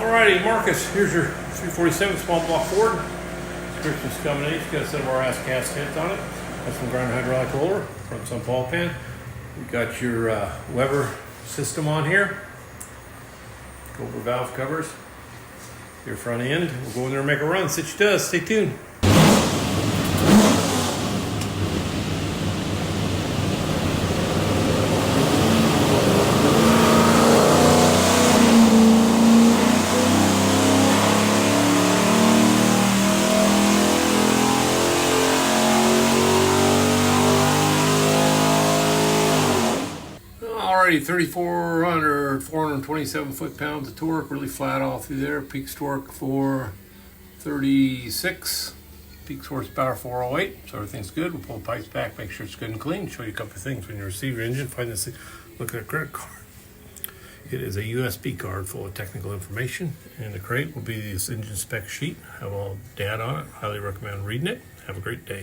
Alrighty, Marcus, here's your 347 small block Ford. Description's coming in. It's got a set of our ass cast heads on it. Got some ground hydraulic roller, front sump ball pan. We got your Weber system on here. Cobra valve covers. Your front end. We'll go in there and make a run. See what she does. Stay tuned. Alrighty, 427 foot-pounds of torque, really flat all through there. Peak torque 436, peak horsepower 408, so everything's good. We'll pull the pipes back, make sure it's good and clean. Show you a couple of things when you receive your engine. Find this thing, look at a credit card. It is a USB card full of technical information, and the crate will be this engine spec sheet. Have all data on it. Highly recommend reading it. Have a great day.